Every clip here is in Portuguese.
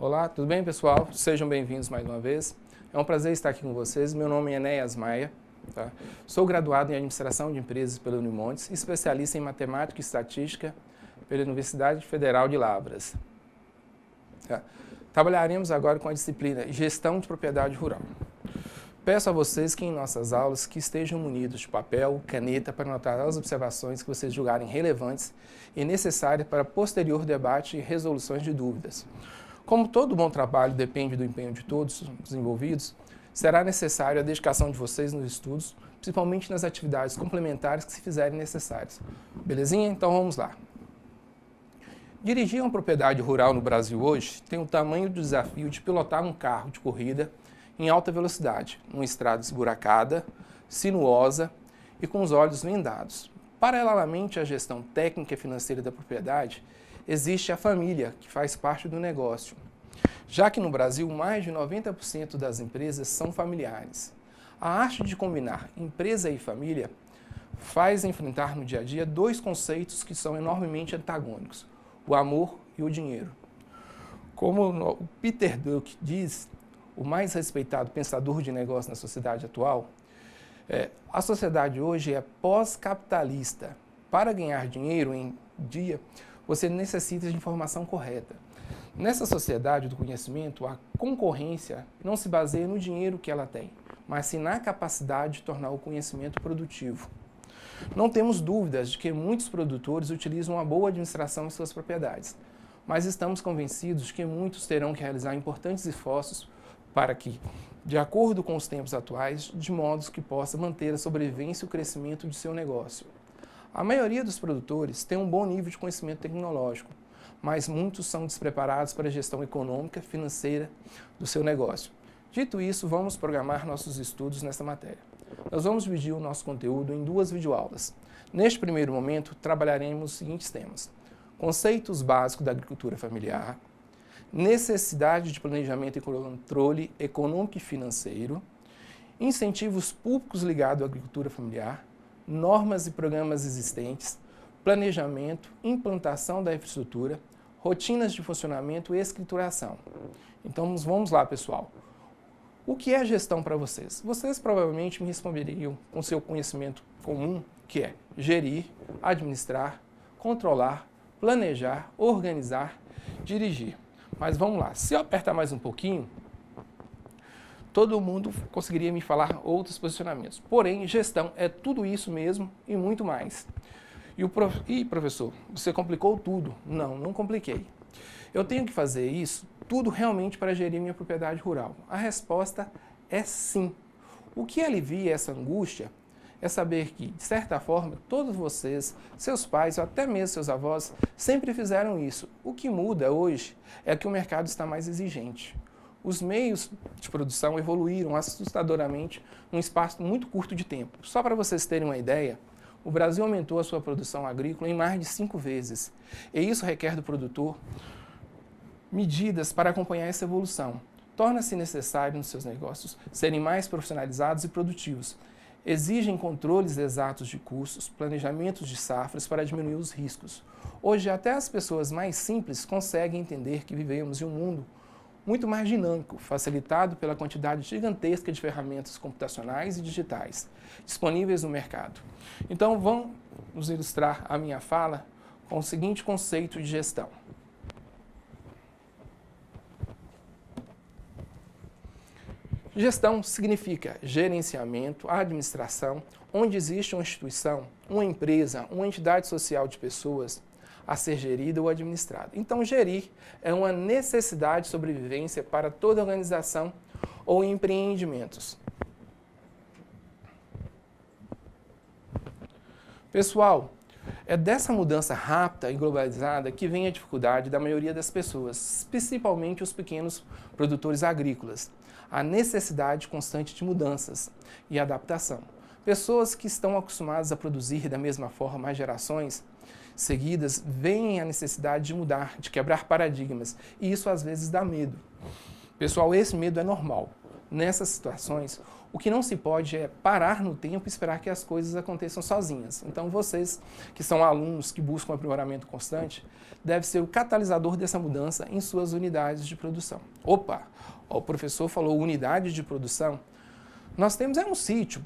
Olá, tudo bem, pessoal? Sejam bem-vindos mais uma vez. É um prazer estar aqui com vocês. Meu nome é Enéas Maia. Tá? Sou graduado em Administração de Empresas pela Unimontes, especialista em Matemática e Estatística pela Universidade Federal de Lavras. Tá? Trabalharemos agora com a disciplina Gestão de Propriedade Rural. Peço a vocês que em nossas aulas que estejam munidos de papel, caneta para anotar as observações que vocês julgarem relevantes e necessárias para posterior debate e resoluções de dúvidas. Como todo bom trabalho depende do empenho de todos os envolvidos, será necessário a dedicação de vocês nos estudos, principalmente nas atividades complementares que se fizerem necessárias. Belezinha? Então vamos lá. Dirigir uma propriedade rural no Brasil hoje tem o tamanho do desafio de pilotar um carro de corrida em alta velocidade, numa estrada esburacada, sinuosa e com os olhos vendados. Paralelamente à gestão técnica e financeira da propriedade, existe a família, que faz parte do negócio. Já que no Brasil, mais de 90% das empresas são familiares. A arte de combinar empresa e família faz enfrentar no dia a dia dois conceitos que são enormemente antagônicos: o amor e o dinheiro. Como o Peter Drucker diz, o mais respeitado pensador de negócio na sociedade atual, a sociedade hoje é pós-capitalista. Para ganhar dinheiro em dia, você necessita de informação correta. Nessa sociedade do conhecimento, a concorrência não se baseia no dinheiro que ela tem, mas sim na capacidade de tornar o conhecimento produtivo. Não temos dúvidas de que muitos produtores utilizam uma boa administração em suas propriedades, mas estamos convencidos de que muitos terão que realizar importantes esforços para que, de acordo com os tempos atuais, de modo que possa manter a sobrevivência e o crescimento de seu negócio. A maioria dos produtores tem um bom nível de conhecimento tecnológico, mas muitos são despreparados para a gestão econômica e financeira do seu negócio. Dito isso, vamos programar nossos estudos nesta matéria. Nós vamos dividir o nosso conteúdo em duas videoaulas. Neste primeiro momento, trabalharemos os seguintes temas: conceitos básicos da agricultura familiar, necessidade de planejamento e controle econômico e financeiro, incentivos públicos ligados à agricultura familiar, normas e programas existentes, planejamento, implantação da infraestrutura, rotinas de funcionamento e escrituração. Então vamos lá, pessoal. O que é gestão para vocês? Vocês provavelmente me responderiam com seu conhecimento comum, que é gerir, administrar, controlar, planejar, organizar, dirigir. Mas vamos lá, se eu apertar mais um pouquinho, todo mundo conseguiria me falar outros posicionamentos. Porém, gestão é tudo isso mesmo e muito mais. E professor, você complicou tudo? Não, não compliquei. Eu tenho que fazer isso tudo realmente para gerir minha propriedade rural? A resposta é sim. O que alivia essa angústia é saber que, de certa forma, todos vocês, seus pais ou até mesmo seus avós, sempre fizeram isso. O que muda hoje é que o mercado está mais exigente. Os meios de produção evoluíram assustadoramente num espaço muito curto de tempo. Só para vocês terem uma ideia, o Brasil aumentou a sua produção agrícola em mais de 5 vezes. E isso requer do produtor medidas para acompanhar essa evolução. Torna-se necessário nos seus negócios serem mais profissionalizados e produtivos. Exigem controles exatos de custos, planejamentos de safras para diminuir os riscos. Hoje, até as pessoas mais simples conseguem entender que vivemos em um mundo muito mais dinâmico, facilitado pela quantidade gigantesca de ferramentas computacionais e digitais disponíveis no mercado. Então, vamos ilustrar a minha fala com o seguinte conceito de gestão. Gestão significa gerenciamento, administração, onde existe uma instituição, uma empresa, uma entidade social de pessoas a ser gerida ou administrada. Então, gerir é uma necessidade de sobrevivência para toda organização ou empreendimentos. Pessoal, é dessa mudança rápida e globalizada que vem a dificuldade da maioria das pessoas, principalmente os pequenos produtores agrícolas. A necessidade constante de mudanças e adaptação. Pessoas que estão acostumadas a produzir da mesma forma há gerações seguidas veem a necessidade de mudar, de quebrar paradigmas, e isso às vezes dá medo. Pessoal, esse medo é normal. nessas situações, o que não se pode é parar no tempo e esperar que as coisas aconteçam sozinhas. Então, vocês que são alunos que buscam aprimoramento constante, devem ser o catalisador dessa mudança em suas unidades de produção. Opa, o professor falou unidade de produção. Nós temos um sítio.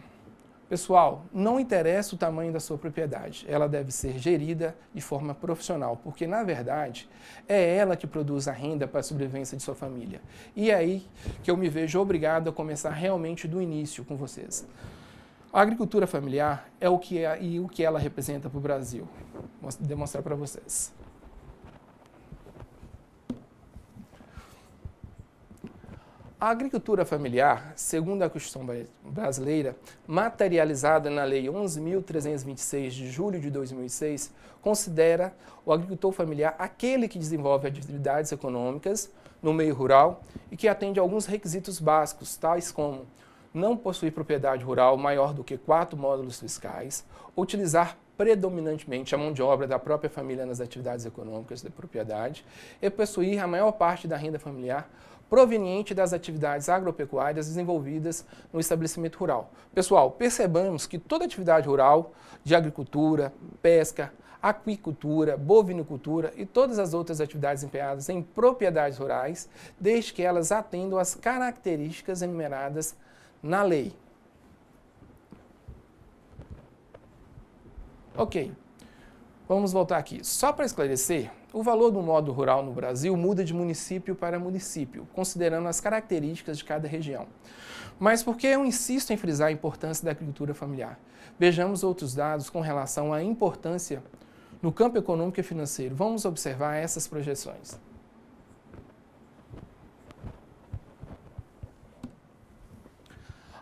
Pessoal, não interessa o tamanho da sua propriedade, ela deve ser gerida de forma profissional, porque, na verdade, é ela que produz a renda para a sobrevivência de sua família. E é aí que eu me vejo obrigado a começar realmente do início com vocês. A agricultura familiar é o que é e o que ela representa para o Brasil. Vou demonstrar para vocês. A agricultura familiar, segundo a Constituição brasileira, materializada na Lei 11.326 de julho de 2006, considera o agricultor familiar aquele que desenvolve atividades econômicas no meio rural e que atende a alguns requisitos básicos, tais como não possuir propriedade rural maior do que 4 módulos fiscais, utilizar predominantemente a mão de obra da própria família nas atividades econômicas da propriedade e possuir a maior parte da renda familiar proveniente das atividades agropecuárias desenvolvidas no estabelecimento rural. Pessoal, percebamos que toda atividade rural, de agricultura, pesca, aquicultura, bovinocultura e todas as outras atividades empenhadas em propriedades rurais, desde que elas atendam às características enumeradas na lei. Ok, vamos voltar aqui. Só para esclarecer, o valor do módulo rural no Brasil muda de município para município, considerando as características de cada região. Mas por que eu insisto em frisar a importância da agricultura familiar? Vejamos outros dados com relação à importância no campo econômico e financeiro. Vamos observar essas projeções.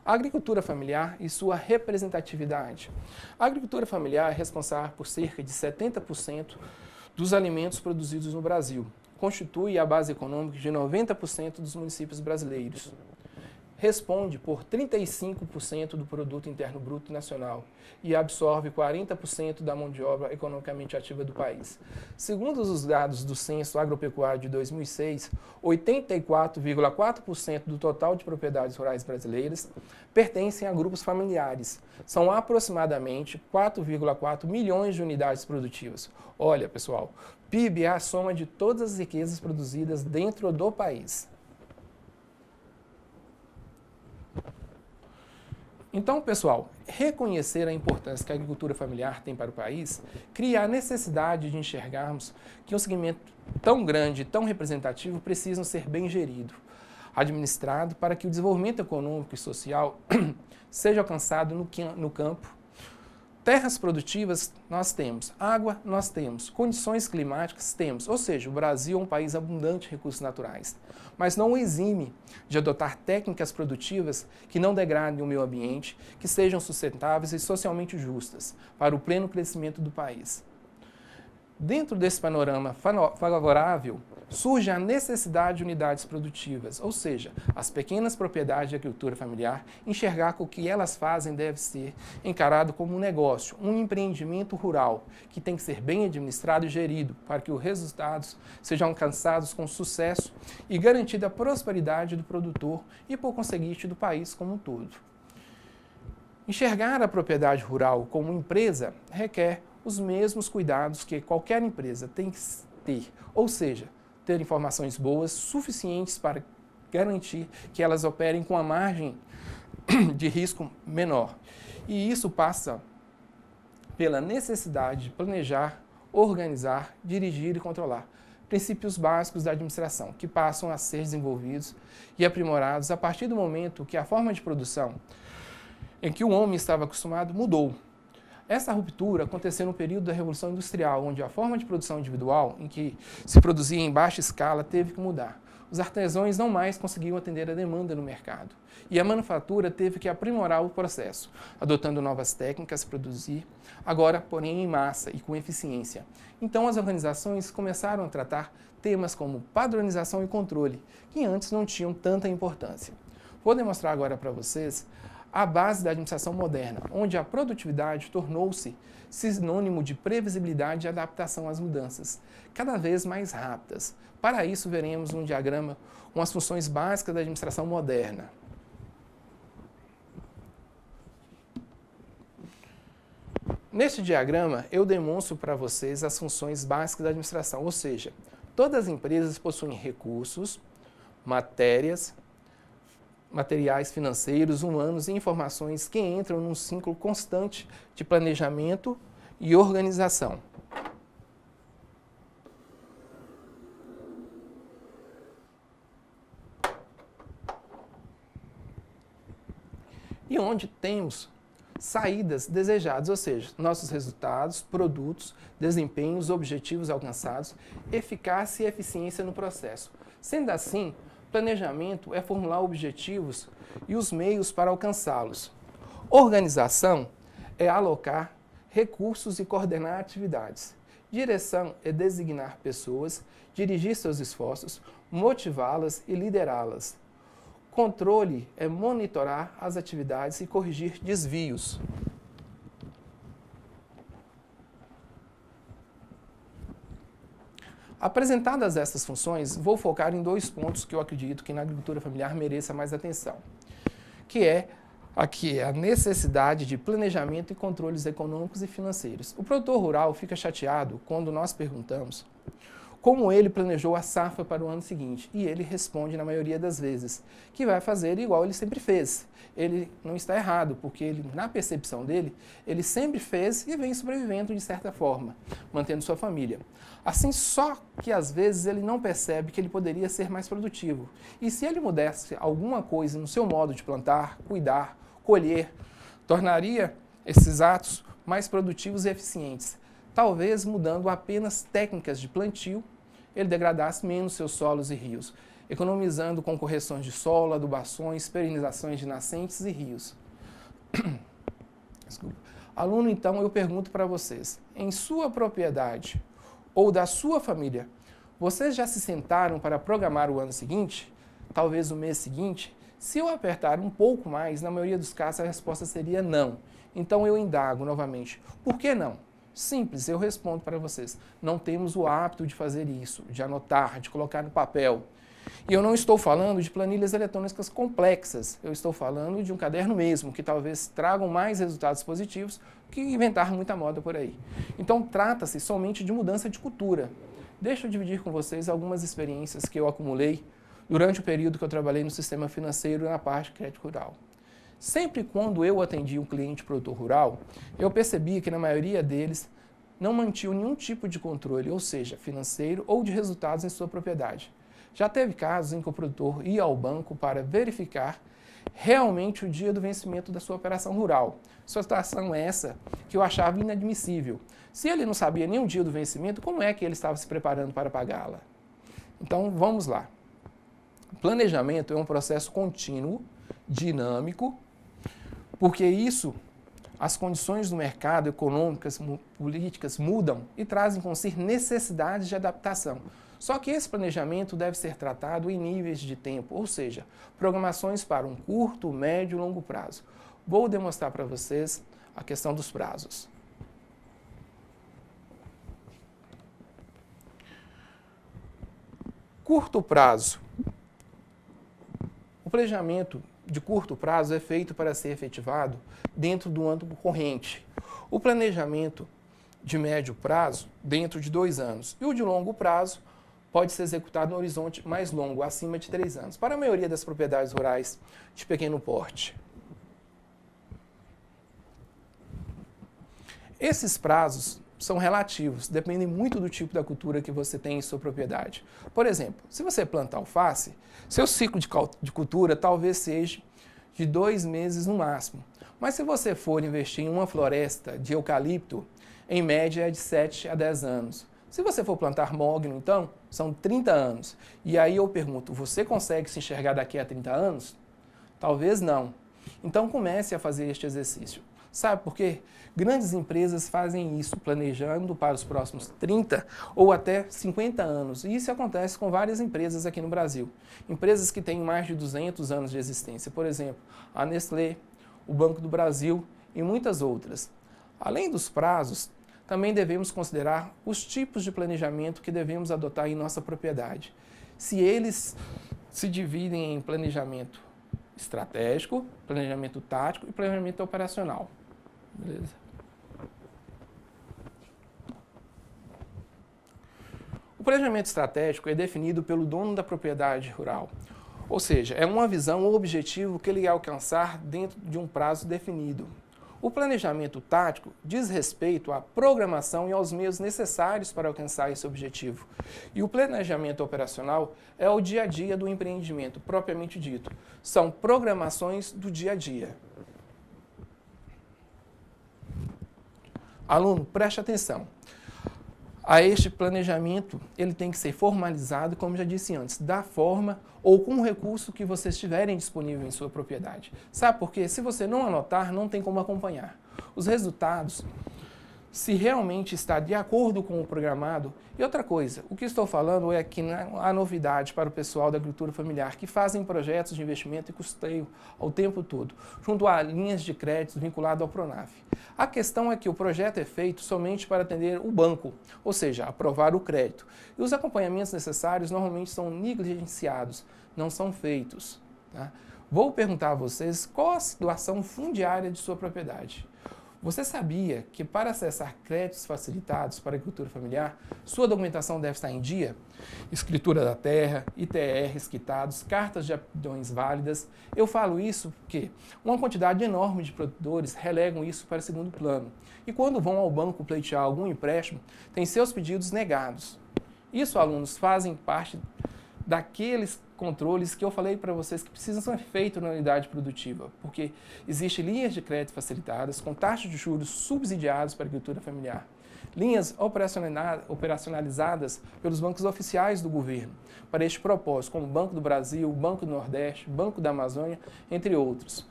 A agricultura familiar e sua representatividade. A agricultura familiar é responsável por cerca de 70% dos alimentos produzidos no Brasil. Constitui a base econômica de 90% dos municípios brasileiros. Responde por 35% do produto interno bruto nacional e absorve 40% da mão de obra economicamente ativa do país. Segundo os dados do Censo Agropecuário de 2006, 84,4% do total de propriedades rurais brasileiras pertencem a grupos familiares. São aproximadamente 4,4 milhões de unidades produtivas. Olha, pessoal, PIB é a soma de todas as riquezas produzidas dentro do país. Então, pessoal, reconhecer a importância que a agricultura familiar tem para o país cria a necessidade de enxergarmos que um segmento tão grande, tão representativo, precisa ser bem gerido, administrado para que o desenvolvimento econômico e social seja alcançado no campo. Terras produtivas nós temos, água nós temos, condições climáticas temos, ou seja, o Brasil é um país abundante em recursos naturais, mas não o exime de adotar técnicas produtivas que não degradem o meio ambiente, que sejam sustentáveis e socialmente justas para o pleno crescimento do país. Dentro desse panorama favorável, surge a necessidade de unidades produtivas, ou seja, as pequenas propriedades de agricultura familiar, enxergar que o que elas fazem deve ser encarado como um negócio, um empreendimento rural, que tem que ser bem administrado e gerido, para que os resultados sejam alcançados com sucesso e garantida a prosperidade do produtor e, por conseguinte, do país como um todo. Enxergar a propriedade rural como empresa requer os mesmos cuidados que qualquer empresa tem que ter, ou seja, ter informações boas, suficientes para garantir que elas operem com a margem de risco menor. E isso passa pela necessidade de planejar, organizar, dirigir e controlar. Princípios básicos da administração, que passam a ser desenvolvidos e aprimorados a partir do momento que a forma de produção em que o homem estava acostumado mudou. Essa ruptura aconteceu no período da Revolução Industrial, onde a forma de produção individual, em que se produzia em baixa escala, teve que mudar. Os artesãos não mais conseguiam atender a demanda no mercado. E a manufatura teve que aprimorar o processo, adotando novas técnicas para produzir, agora, porém, em massa e com eficiência. Então, as organizações começaram a tratar temas como padronização e controle, que antes não tinham tanta importância. Vou demonstrar agora para vocês a base da administração moderna, onde a produtividade tornou-se sinônimo de previsibilidade e adaptação às mudanças, cada vez mais rápidas. Para isso, veremos um diagrama com as funções básicas da administração moderna. Neste diagrama, eu demonstro para vocês as funções básicas da administração, ou seja, todas as empresas possuem recursos, materiais financeiros, humanos e informações que entram num ciclo constante de planejamento e organização. E onde temos saídas desejadas, ou seja, nossos resultados, produtos, desempenhos, objetivos alcançados, eficácia e eficiência no processo. Sendo assim, planejamento é formular objetivos e os meios para alcançá-los. Organização é alocar recursos e coordenar atividades. Direção é designar pessoas, dirigir seus esforços, motivá-las e liderá-las. Controle é monitorar as atividades e corrigir desvios. Apresentadas essas funções, vou focar em 2 pontos que eu acredito que na agricultura familiar mereça mais atenção, que é aqui a necessidade de planejamento e controles econômicos e financeiros. O produtor rural fica chateado quando nós perguntamos como ele planejou a safra para o ano seguinte. E ele responde, na maioria das vezes, que vai fazer igual ele sempre fez. Ele não está errado, porque ele, na percepção dele, ele sempre fez e vem sobrevivendo de certa forma, mantendo sua família. Assim, só que às vezes ele não percebe que ele poderia ser mais produtivo. E se ele mudasse alguma coisa no seu modo de plantar, cuidar, colher, tornaria esses atos mais produtivos e eficientes. Talvez mudando apenas técnicas de plantio, ele degradasse menos seus solos e rios, economizando com correções de solo, adubações, perenizações de nascentes e rios. Desculpa. Aluno, então, eu pergunto para vocês, em sua propriedade ou da sua família, vocês já se sentaram para programar o ano seguinte? Talvez o mês seguinte? Se eu apertar um pouco mais, na maioria dos casos a resposta seria não. Então eu indago novamente, por que não? Simples, eu respondo para vocês. Não temos o hábito de fazer isso, de anotar, de colocar no papel. E eu não estou falando de planilhas eletrônicas complexas, eu estou falando de um caderno mesmo, que talvez tragam mais resultados positivos que inventar muita moda por aí. Então trata-se somente de mudança de cultura. Deixa eu dividir com vocês algumas experiências que eu acumulei durante o período que eu trabalhei no sistema financeiro na parte de crédito rural. Sempre quando eu atendi um cliente produtor rural, eu percebia que na maioria deles não mantinham nenhum tipo de controle, ou seja, financeiro ou de resultados em sua propriedade. Já teve casos em que o produtor ia ao banco para verificar realmente o dia do vencimento da sua operação rural. Situação essa que eu achava inadmissível. Se ele não sabia nem o dia do vencimento, como é que ele estava se preparando para pagá-la? Então, vamos lá. Planejamento é um processo contínuo, dinâmico, porque isso, as condições do mercado, econômicas, políticas mudam e trazem com si necessidades de adaptação. Só que esse planejamento deve ser tratado em níveis de tempo, ou seja, programações para um curto, médio e longo prazo. Vou demonstrar para vocês a questão dos prazos. Curto prazo. O planejamento de curto prazo é feito para ser efetivado dentro do ano corrente. O planejamento de médio prazo, dentro de 2 anos. E o de longo prazo pode ser executado no horizonte mais longo, acima de 3 anos, para a maioria das propriedades rurais de pequeno porte. Esses prazos são relativos, dependem muito do tipo da cultura que você tem em sua propriedade. Por exemplo, se você planta alface, seu ciclo de cultura talvez seja de 2 meses no máximo. Mas se você for investir em uma floresta de eucalipto, em média é de 7 a 10 anos. Se você for plantar mogno, então, são 30 anos. E aí eu pergunto, você consegue se enxergar daqui a 30 anos? Talvez não. Então comece a fazer este exercício. Sabe por quê? Grandes empresas fazem isso, planejando para os próximos 30 ou até 50 anos. E isso acontece com várias empresas aqui no Brasil. Empresas que têm mais de 200 anos de existência. Por exemplo, a Nestlé, o Banco do Brasil e muitas outras. Além dos prazos, também devemos considerar os tipos de planejamento que devemos adotar em nossa propriedade. Se eles se dividem em planejamento estratégico, planejamento tático e planejamento operacional. Beleza? planejamento estratégico é definido pelo dono da propriedade rural, ou seja, é uma visão ou objetivo que ele quer alcançar dentro de um prazo definido. O planejamento tático diz respeito à programação e aos meios necessários para alcançar esse objetivo. E o planejamento operacional é o dia a dia do empreendimento, propriamente dito. São programações do dia a dia. Aluno, preste atenção. A este planejamento, ele tem que ser formalizado, como já disse antes, da forma ou com o recurso que vocês tiverem disponível em sua propriedade. Sabe por quê? Se você não anotar, não tem como acompanhar. Os resultados, se realmente está de acordo com o programado. E outra coisa, o que estou falando é que há novidade para o pessoal da agricultura familiar, que fazem projetos de investimento e custeio ao tempo todo, junto a linhas de crédito vinculado ao Pronaf. A questão é que o projeto é feito somente para atender o banco, ou seja, aprovar o crédito. E os acompanhamentos necessários normalmente são negligenciados, não são feitos. Tá? Vou perguntar a vocês qual a situação fundiária de sua propriedade. Você sabia que para acessar créditos facilitados para a agricultura familiar, sua documentação deve estar em dia? Escritura da terra, ITRs quitados, cartas de aptidões válidas. Eu falo isso porque uma quantidade enorme de produtores relegam isso para segundo plano. E quando vão ao banco pleitear algum empréstimo, têm seus pedidos negados. Isso, alunos, fazem parte daqueles controles que eu falei para vocês que precisam ser feitos na unidade produtiva, porque existem linhas de crédito facilitadas com taxas de juros subsidiadas para a agricultura familiar, linhas operacionalizadas pelos bancos oficiais do governo para este propósito, como o Banco do Brasil, Banco do Nordeste, Banco da Amazônia, entre outros,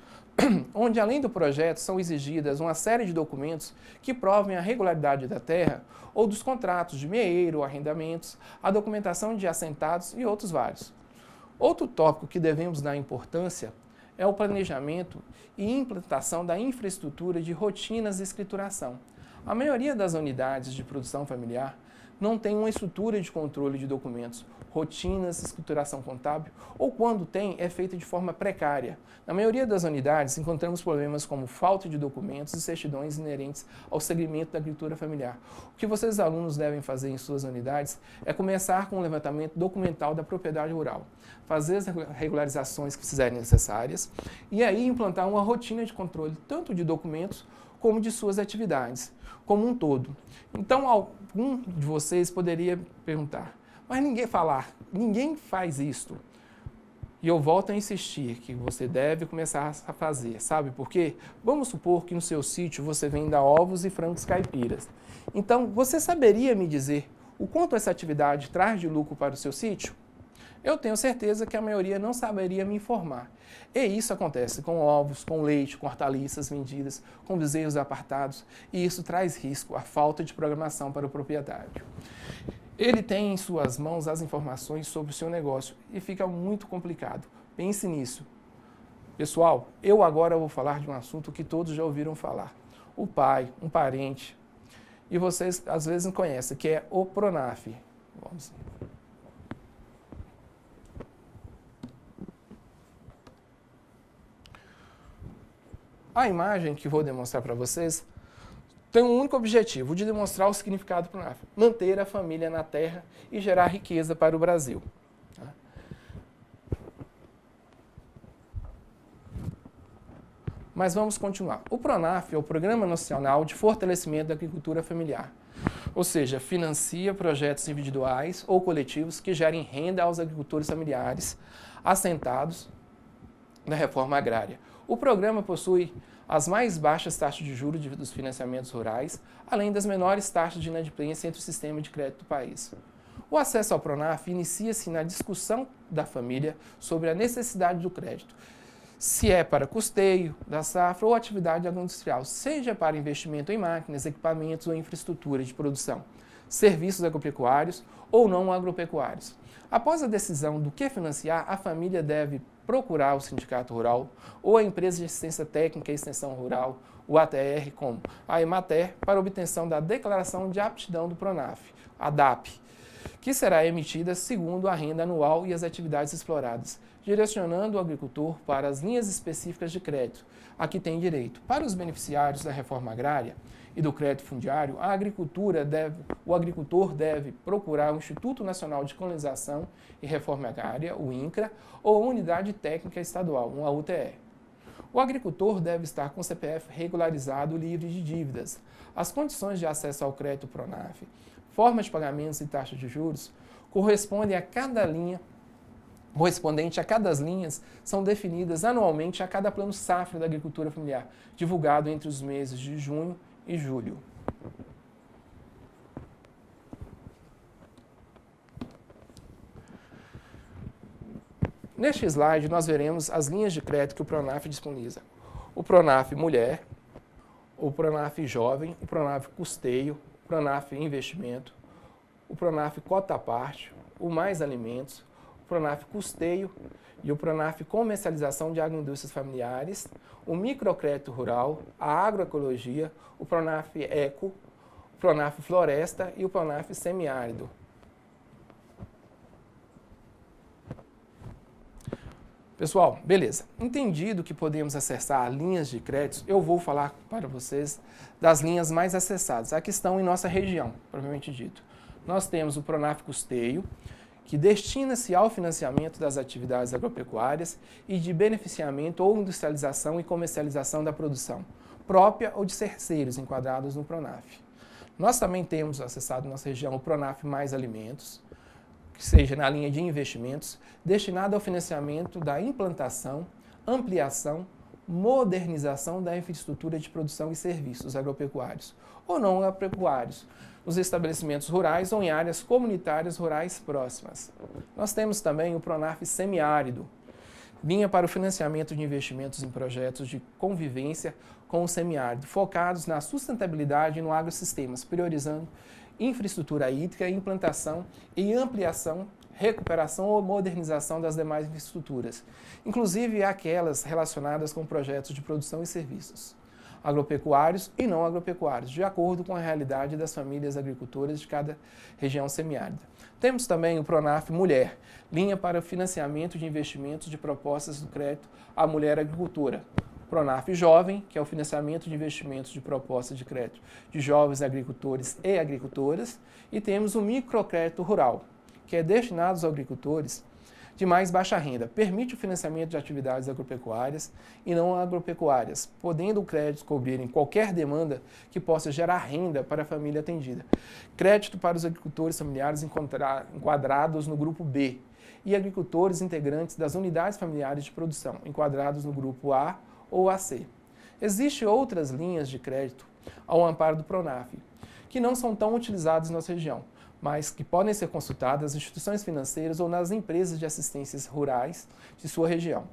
onde além do projeto são exigidas uma série de documentos que provem a regularidade da terra ou dos contratos de meeiro, arrendamentos, a documentação de assentados e outros vários. Outro tópico que devemos dar importância é o planejamento e implantação da infraestrutura de rotinas de escrituração. A maioria das unidades de produção familiar não tem uma estrutura de controle de documentos, rotinas de escrituração contábil, ou quando tem, é feita de forma precária. Na maioria das unidades, encontramos problemas como falta de documentos e certidões inerentes ao segmento da agricultura familiar. O que vocês, alunos, devem fazer em suas unidades é começar com o levantamento documental da propriedade rural, fazer as regularizações que fizerem necessárias e aí implantar uma rotina de controle tanto de documentos como de suas atividades, como um todo. Então, algum de vocês poderia perguntar, mas ninguém faz isto. E eu volto a insistir que você deve começar a fazer. Sabe por quê? Vamos supor que no seu sítio você venda ovos e frangos caipiras. Então, você saberia me dizer o quanto essa atividade traz de lucro para o seu sítio? Eu tenho certeza que a maioria não saberia me informar. E isso acontece com ovos, com leite, com hortaliças vendidas, com bezerros apartados, e isso traz risco, a falta de programação para o proprietário. Ele tem em suas mãos as informações sobre o seu negócio e fica muito complicado. Pense nisso. Pessoal, eu agora vou falar de um assunto que todos já ouviram falar. O pai, um parente, e vocês às vezes não conhecem, que é o Pronaf. Vamos. A imagem que vou demonstrar para vocês tem um único objetivo, de demonstrar o significado do Pronaf, manter a família na terra e gerar riqueza para o Brasil. Tá? Mas vamos continuar. O Pronaf é o Programa Nacional de Fortalecimento da Agricultura Familiar, ou seja, financia projetos individuais ou coletivos que gerem renda aos agricultores familiares assentados na reforma agrária. O programa possui as mais baixas taxas de juros dos financiamentos rurais, além das menores taxas de inadimplência entre o sistema de crédito do país. O acesso ao Pronaf inicia-se na discussão da família sobre a necessidade do crédito, se é para custeio da safra ou atividade agroindustrial, seja para investimento em máquinas, equipamentos ou infraestrutura de produção, serviços agropecuários ou não agropecuários. Após a decisão do que financiar, a família deve procurar o sindicato rural ou a empresa de assistência técnica e extensão rural, o ATR, como a Emater, para obtenção da declaração de aptidão do Pronaf, a DAP, que será emitida segundo a renda anual e as atividades exploradas, direcionando o agricultor para as linhas específicas de crédito a que tem direito. Para os beneficiários da reforma agrária, e do crédito fundiário, o agricultor deve procurar o Instituto Nacional de Colonização e Reforma Agrária, o INCRA, ou a Unidade Técnica Estadual, uma UTE. O agricultor deve estar com o CPF regularizado livre de dívidas. As condições de acesso ao crédito Pronaf, forma de pagamentos e taxa de juros correspondente a cada linhas são definidas anualmente a cada plano safra da agricultura familiar, divulgado entre os meses de junho e julho. Neste slide, nós veremos as linhas de crédito que o Pronaf disponibiliza. O Pronaf Mulher, o Pronaf Jovem, o Pronaf Custeio, o Pronaf Investimento, o Pronaf Cota à Parte, o Mais Alimentos, o Pronaf Custeio e o Pronaf Comercialização de Agroindústrias Familiares, o Microcrédito Rural, a Agroecologia, o Pronaf Eco, o Pronaf Floresta e o Pronaf Semiárido. Pessoal, beleza. Entendido que podemos acessar linhas de créditos, eu vou falar para vocês das linhas mais acessadas, a que estão em nossa região, propriamente dito. Nós temos o Pronaf Custeio, que destina-se ao financiamento das atividades agropecuárias e de beneficiamento ou industrialização e comercialização da produção, própria ou de terceiros enquadrados no Pronaf. Nós também temos acessado na nossa região o Pronaf Mais Alimentos, que seja na linha de investimentos, destinado ao financiamento da implantação, ampliação, modernização da infraestrutura de produção e serviços agropecuários ou não agropecuários, nos estabelecimentos rurais ou em áreas comunitárias rurais próximas. Nós temos também o Pronaf Semiárido, linha para o financiamento de investimentos em projetos de convivência com o semiárido, focados na sustentabilidade e no agrossistemas, priorizando infraestrutura hídrica, implantação e ampliação, recuperação ou modernização das demais infraestruturas, inclusive aquelas relacionadas com projetos de produção e serviços, agropecuários e não agropecuários, de acordo com a realidade das famílias agricultoras de cada região semiárida. Temos também o Pronaf Mulher, linha para o financiamento de investimentos de propostas do crédito à mulher agricultora. Pronaf Jovem, que é o financiamento de investimentos de propostas de crédito de jovens agricultores e agricultoras. E temos o Microcrédito Rural, que é destinado aos agricultores de mais baixa renda. Permite o financiamento de atividades agropecuárias e não agropecuárias, podendo o crédito cobrir em qualquer demanda que possa gerar renda para a família atendida. Crédito para os agricultores familiares enquadrados no grupo B e agricultores integrantes das unidades familiares de produção, enquadrados no grupo A ou AC. Existem outras linhas de crédito ao amparo do Pronaf, que não são tão utilizadas na nossa região, mas que podem ser consultadas nas instituições financeiras ou nas empresas de assistências rurais de sua região.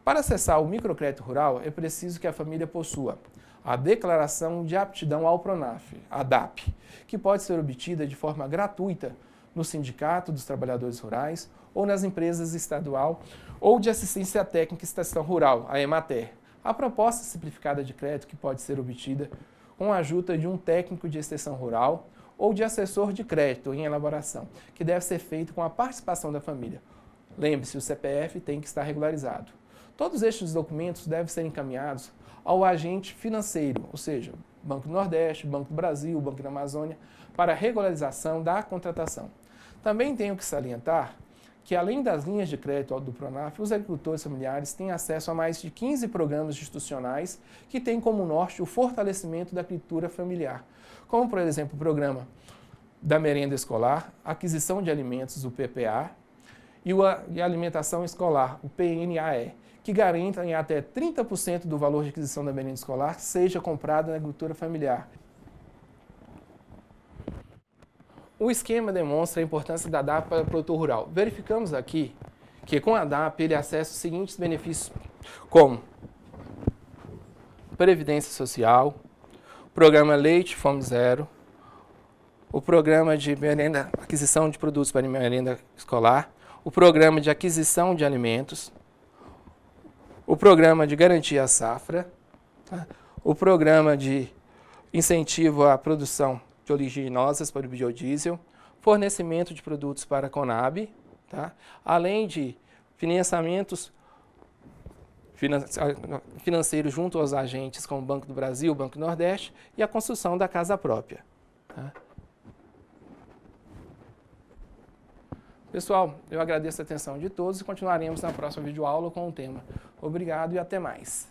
Para acessar o microcrédito rural, é preciso que a família possua a Declaração de Aptidão ao Pronaf, a DAP, que pode ser obtida de forma gratuita no Sindicato dos Trabalhadores Rurais ou nas empresas estadual ou de assistência técnica estação rural, a EMATER. A proposta simplificada de crédito que pode ser obtida com a ajuda de um técnico de extensão rural ou de assessor de crédito em elaboração, que deve ser feito com a participação da família. Lembre-se, o CPF tem que estar regularizado. Todos estes documentos devem ser encaminhados ao agente financeiro, ou seja, Banco do Nordeste, Banco do Brasil, Banco da Amazônia, para a regularização da contratação. Também tenho que salientar que, além das linhas de crédito do Pronaf, os agricultores familiares têm acesso a mais de 15 programas institucionais que têm como norte o fortalecimento da agricultura familiar, como, por exemplo, o programa da merenda escolar, aquisição de alimentos, o PPA, e a alimentação escolar, o PNAE, que garantem até 30% do valor de aquisição da merenda escolar seja comprado na agricultura familiar. O esquema demonstra a importância da DAP para o produtor rural. Verificamos aqui que com a DAP ele acessa os seguintes benefícios, como Previdência Social, Programa Leite Fome Zero, o Programa de Aquisição de Produtos para Merenda Escolar, o Programa de Aquisição de Alimentos, o Programa de Garantia à Safra, o Programa de Incentivo à Produção de Oleaginosas para o biodiesel, fornecimento de produtos para a Conab, além de financiamentos financeiro junto aos agentes como o Banco do Brasil, o Banco do Nordeste e a construção da casa própria. Tá? Pessoal, eu agradeço a atenção de todos e continuaremos na próxima videoaula com o tema. Obrigado e até mais.